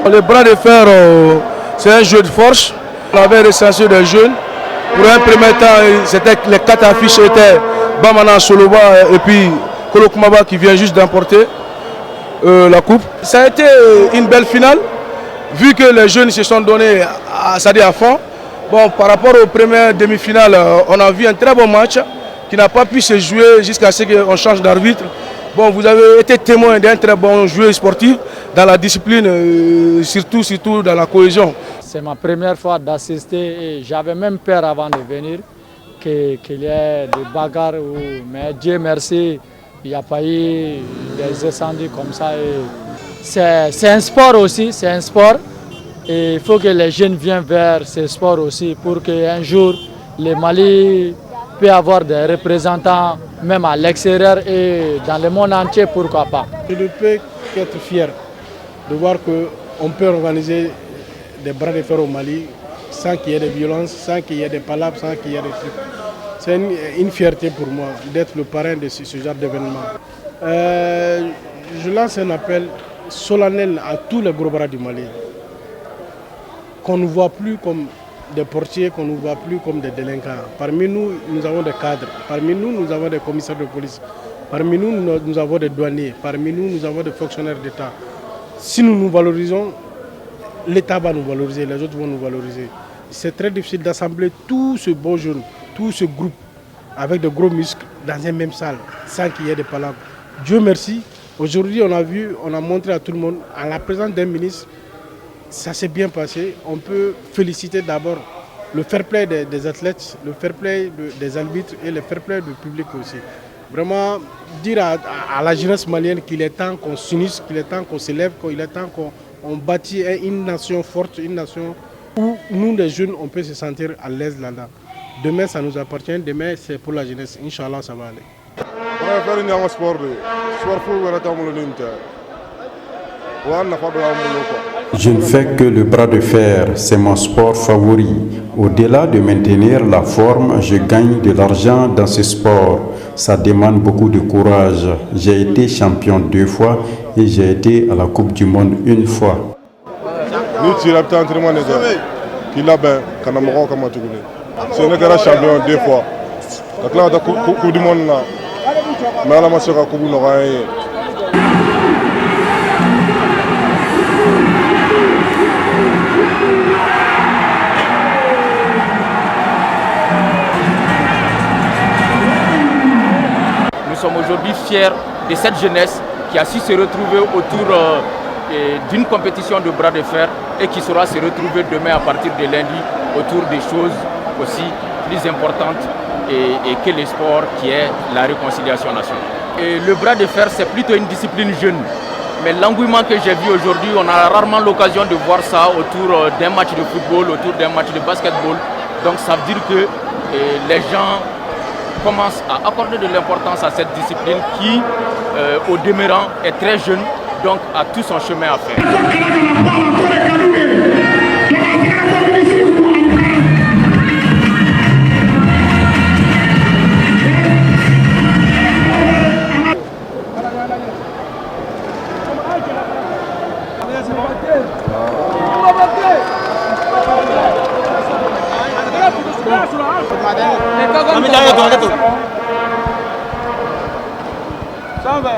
Le bras de fer, c'est un jeu de force. On avait recensé des jeunes. Pour un premier temps, les 4 affiches étaient Bamana Soloba et puis Kolo Kumaba qui vient juste d'emporter la coupe. Ça a été une belle finale, vu que les jeunes se sont donnés à fond. Bon, par rapport aux premières demi-finales, on a vu un très bon match qui n'a pas pu se jouer jusqu'à ce qu'on change d'arbitre. Bon, vous avez été témoin d'un très bon joueur sportif dans la discipline, surtout dans la cohésion. C'est ma première fois d'assister et j'avais même peur avant de venir qu'il y ait des bagarres. Mais Dieu merci, il n'y a pas eu des incendies comme ça. C'est un sport aussi, c'est un sport. Et il faut que les jeunes viennent vers ce sport aussi pour qu'un jour, le Mali puisse avoir des représentants même à l'extérieur et dans le monde entier, pourquoi pas. Je ne peux qu'être fier de voir qu'on peut organiser des bras de fer au Mali sans qu'il y ait de violence, sans qu'il y ait des palabres, sans qu'il y ait des trucs. C'est une fierté pour moi d'être le parrain de ce genre d'événement. Je lance un appel solennel à tous les gros bras du Mali. Qu'on ne voit plus comme des portiers, qu'on ne voit plus comme des délinquants. Parmi nous, nous avons des cadres. Parmi nous, nous avons des commissaires de police. Parmi nous, nous avons des douaniers. Parmi nous, nous avons des fonctionnaires d'État. Si nous nous valorisons, l'État va nous valoriser, les autres vont nous valoriser. C'est très difficile d'assembler tout ce beau jeune, tout ce groupe avec de gros muscles dans une même salle, sans qu'il y ait de palabres. Dieu merci, aujourd'hui on a montré à tout le monde, en la présence d'un ministre, ça s'est bien passé. On peut féliciter d'abord le fair play des athlètes, le fair play des arbitres et le fair play du public aussi. Vraiment dire à la jeunesse malienne qu'il est temps qu'on s'unisse, qu'il est temps qu'on s'élève, qu'il est temps qu'on bâtit une nation forte, une nation où nous les jeunes on peut se sentir à l'aise là-dedans. Demain ça nous appartient, demain c'est pour la jeunesse. Inch'Allah ça va aller. Je ne fais que le bras de fer, c'est mon sport favori. Au-delà de maintenir la forme, je gagne de l'argent dans ce sport. Ça demande beaucoup de courage. J'ai été champion 2 fois et j'ai été à la Coupe du Monde 1 fois. C'est un champion 2 fois. La Coupe du Monde, mais à la Coupe du Monde. Nous sommes aujourd'hui fiers de cette jeunesse qui a su se retrouver autour d'une compétition de bras de fer et qui saura se retrouver demain à partir de lundi autour des choses aussi plus importantes et que le sport qui est la réconciliation nationale. Et le bras de fer c'est plutôt une discipline jeune. Mais l'engouement que j'ai vu aujourd'hui, on a rarement l'occasion de voir ça autour d'un match de football, autour d'un match de basketball. Donc ça veut dire que les gens commencent à accorder de l'importance à cette discipline qui, au demeurant, est très jeune, donc a tout son chemin à faire. Ça va.